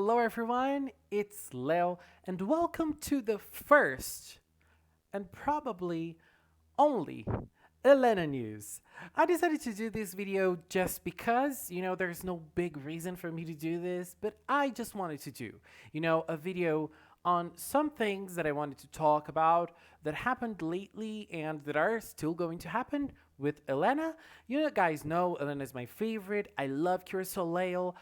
Hello, everyone. It's Leo, and welcome to the first and probably only Elena news. I decided to do this video just because, there's no big reason for me to do this, but I just wanted to do, a video on some things that I wanted to talk about that happened lately and that are still going to happen with Elena. Guys know Elena is my favorite. I love Cure Soleil.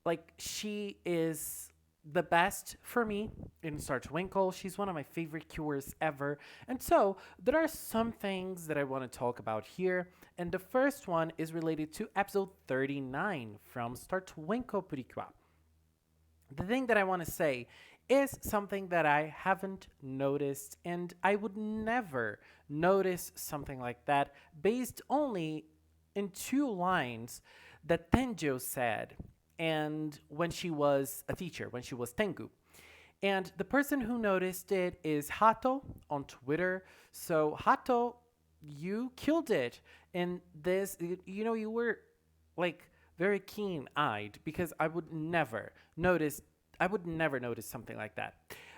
Like, she is the best for me in Star Twinkle. She's one of my favorite cures ever. And so, there are some things that I want to talk about here. And the first one is related to episode 39 from Star Twinkle Purikwa. The thing that I want to say is something that I haven't noticed, and I would never notice something like that based only in two lines that Tenjo said and when she was a teacher, when she was Tengu. And the person who noticed it is Hato on Twitter. So Hato, you killed it in this. You were like very keen-eyed because I would never notice something like that.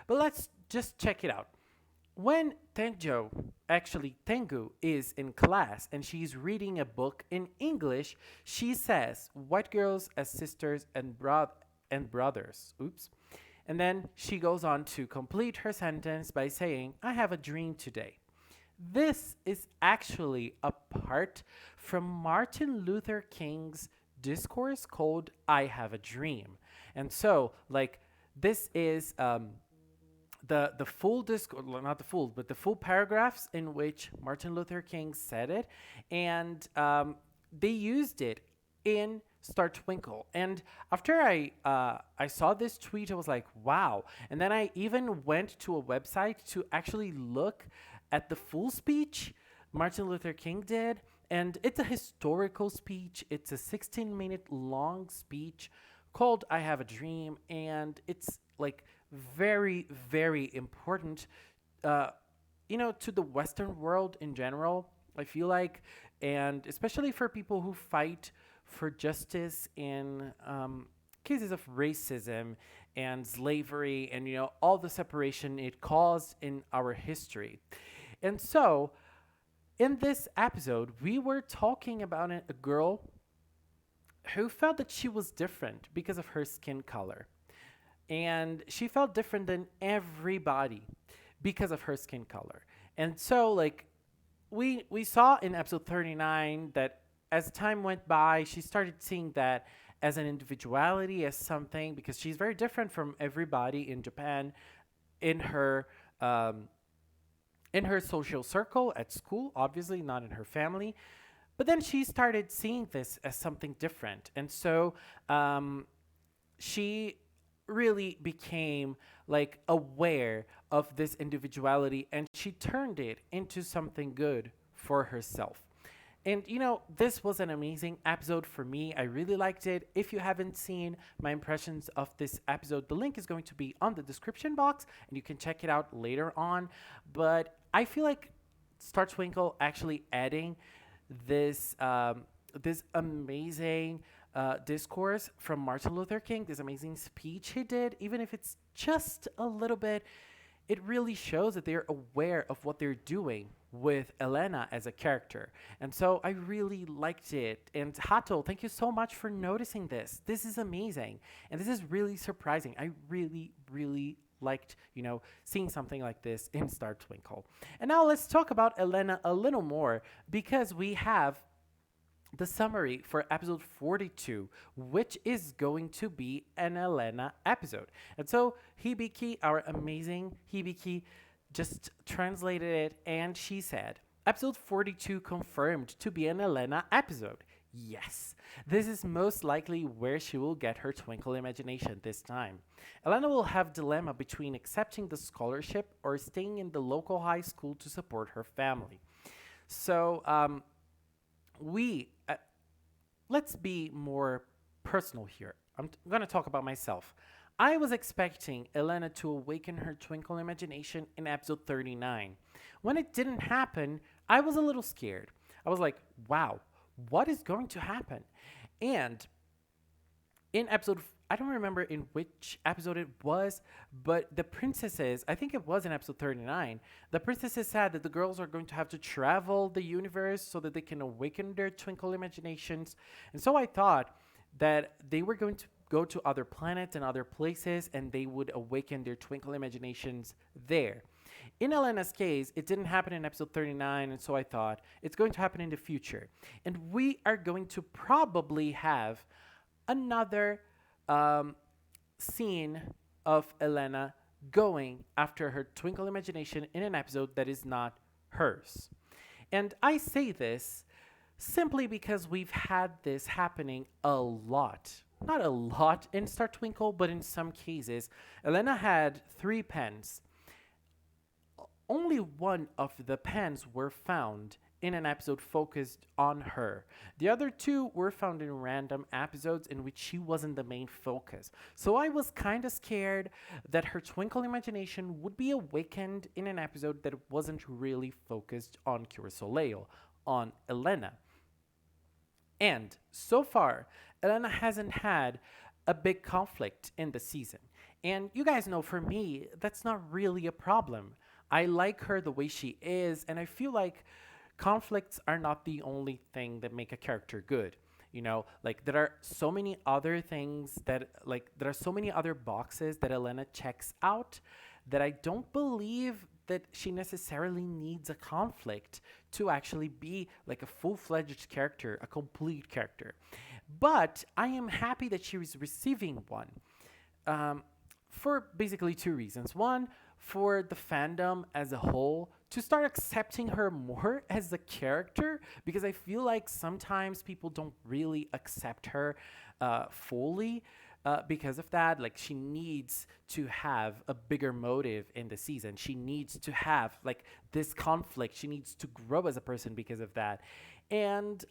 But let's just check it out. When Tengu, is in class and she's reading a book in English, she says, "White girls as sisters and brothers." Oops. And then she goes on to complete her sentence by saying, "I have a dream today." This is actually a part from Martin Luther King's discourse called "I Have a Dream." And so, this is the full discourse, not the full, but the full paragraphs in which Martin Luther King said it, and they used it in Star Twinkle. And after I saw this tweet, I was like, wow. And then I even went to a website to actually look at the full speech Martin Luther King did, and it's a historical speech. It's a 16-minute long speech called "I Have a Dream," and it's very, very important, to the Western world in general, I feel like, and especially for people who fight for justice in cases of racism and slavery and, all the separation it caused in our history. And so, in this episode, we were talking about a girl who felt that she was different because of her skin color. And she felt different than everybody because of her skin color. And so, we saw in episode 39 that as time went by, she started seeing that as an individuality, as something, because she's very different from everybody in Japan in her social circle at school, obviously not in her family. But then she started seeing this as something different. And so she really became aware of this individuality, and she turned it into something good for herself. And this was an amazing episode for me. I really liked it. If you haven't seen my impressions of this episode, the link is going to be on the description box and you can check it out later on. But I feel like Star Twinkle actually adding this this amazing discourse from Martin Luther King, this amazing speech he did, even if it's just a little bit, it really shows that they're aware of what they're doing with Elena as a character. And so I really liked it. And Hato, thank you so much for noticing this. This is amazing. And this is really surprising. I really, really liked, seeing something like this in Star Twinkle. And now let's talk about Elena a little more, because we have the summary for episode 42, which is going to be an Elena episode. And so Hibiki, our amazing Hibiki, just translated it, and she said, "Episode 42 confirmed to be an Elena episode. Yes, this is most likely where she will get her twinkle imagination this time. Elena will have dilemma between accepting the scholarship or staying in the local high school to support her family." So, let's be more personal here. I'm going to talk about myself. I was expecting Elena to awaken her twinkle imagination in episode 39. When it didn't happen, I was a little scared. I was like, wow, what is going to happen? And in episode I don't remember in which episode it was, but the princesses, I think it was in episode 39, the princesses said that the girls are going to have to travel the universe so that they can awaken their twinkle imaginations. And so I thought that they were going to go to other planets and other places and they would awaken their twinkle imaginations there. In Elena's case, it didn't happen in episode 39, and so I thought it's going to happen in the future. And we are going to probably have another scene of Elena going after her twinkle imagination in an episode that is not hers. And I say this simply because we've had this happening a lot. Not a lot in Star Twinkle, but in some cases. Elena had 3 pens. Only one of the pens were found in an episode focused on her. The other 2 were found in random episodes in which she wasn't the main focus. So I was kind of scared that her twinkle imagination would be awakened in an episode that wasn't really focused on Cura Soleil, on Elena. And so far, Elena hasn't had a big conflict in the season. And you guys know, for me, that's not really a problem. I like her the way she is, and I feel like conflicts are not the only thing that make a character good. You know, like there are so many other things that, like, there are so many other boxes that Elena checks out that I don't believe that she necessarily needs a conflict to actually be like a full-fledged character, a complete character. But I am happy that she is receiving one, for basically 2 reasons. One, for the fandom as a whole to start accepting her more as a character, because I feel like sometimes people don't really accept her fully. Because of that, like, she needs to have a bigger motive in the season. She needs to have like this conflict. She needs to grow as a person because of that. And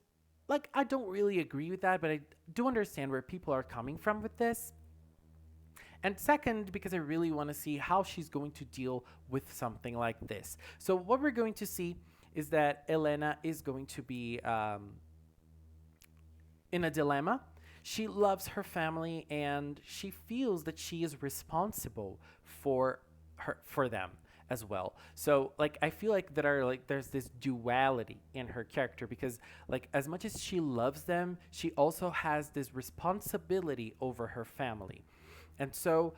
like, I don't really agree with that, but I do understand where people are coming from with this. And second, because I really want to see how she's going to deal with something like this. So what we're going to see is that Elena is going to be in a dilemma. She loves her family and she feels that she is responsible for them as well. So like, I feel like there's this duality in her character, because like, as much as she loves them, she also has this responsibility over her family. And so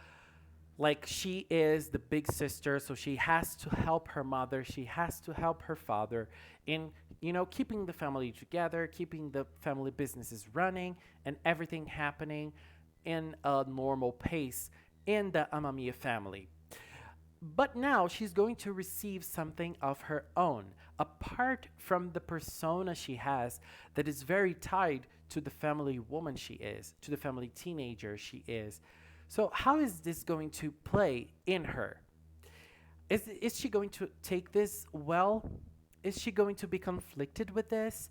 like, she is the big sister, so she has to help her mother, she has to help her father in, you know, keeping the family together, keeping the family businesses running, and everything happening in a normal pace in the Amamiya family. But now she's going to receive something of her own, apart from the persona she has that is very tied to the family woman she is, to the family teenager she is. So how is this going to play in her? Is she going to take this well? Is she going to be conflicted with this?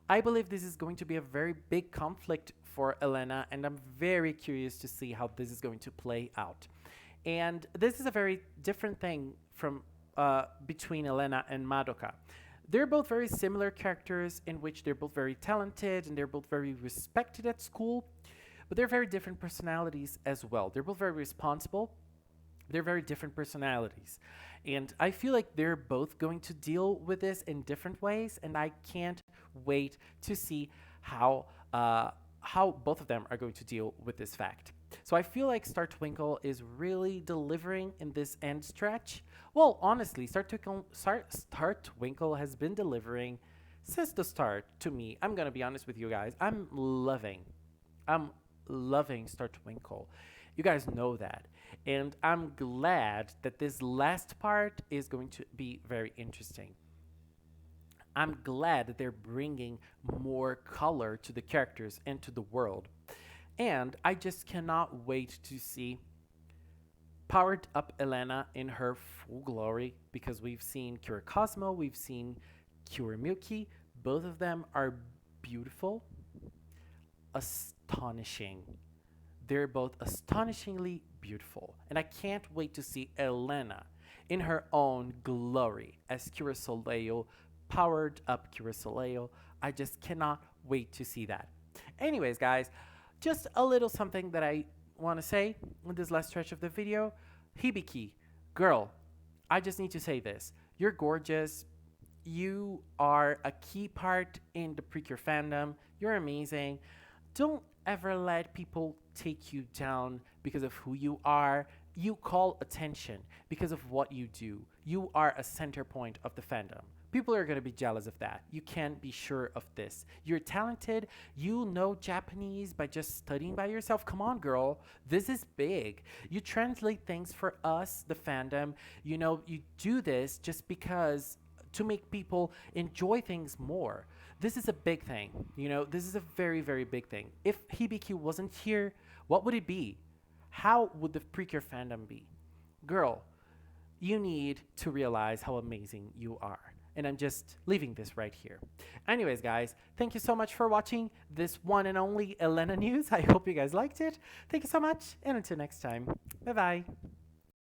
I believe this is going to be a very big conflict for Elena, and I'm very curious to see how this is going to play out. And this is a very different thing from between Elena and Madoka. They're both very similar characters in which they're both very talented and they're both very respected at school, but they're very different personalities as well. They're both very responsible. They're very different personalities. And I feel like they're both going to deal with this in different ways, and I can't wait to see how both of them are going to deal with this fact. So I feel like Star Twinkle is really delivering in this end stretch. Well, honestly, Star Twinkle has been delivering since the start to me. I'm going to be honest with you guys. I'm loving Star Twinkle. You guys know that. And I'm glad that this last part is going to be very interesting. I'm glad that they're bringing more color to the characters and to the world. And I just cannot wait to see powered up Elena in her full glory, because we've seen Kira Cosmo, we've seen Kira Milky. Both of them are beautiful, astonishing. They're both astonishingly beautiful. And I can't wait to see Elena in her own glory as Kira Soleil, powered up Kira Soleil. I just cannot wait to see that. Anyways, guys, just a little something that I want to say in this last stretch of the video, Hibiki, girl, I just need to say this. You're gorgeous. You are a key part in the Precure fandom. You're amazing. Don't ever let people take you down because of who you are. You call attention because of what you do. You are a center point of the fandom. People are going to be jealous of that. You can be sure of this. You're talented. You know Japanese by just studying by yourself. Come on, girl. This is big. You translate things for us, the fandom. You know, you do this just because to make people enjoy things more. This is a big thing. You know, this is a very, very big thing. If Hibiki wasn't here, what would it be? How would the Precure fandom be? Girl, you need to realize how amazing you are. And I'm just leaving this right here. Anyways, guys, thank you so much for watching this one and only Elena news. I hope you guys liked it. Thank you so much, and until next time, bye-bye.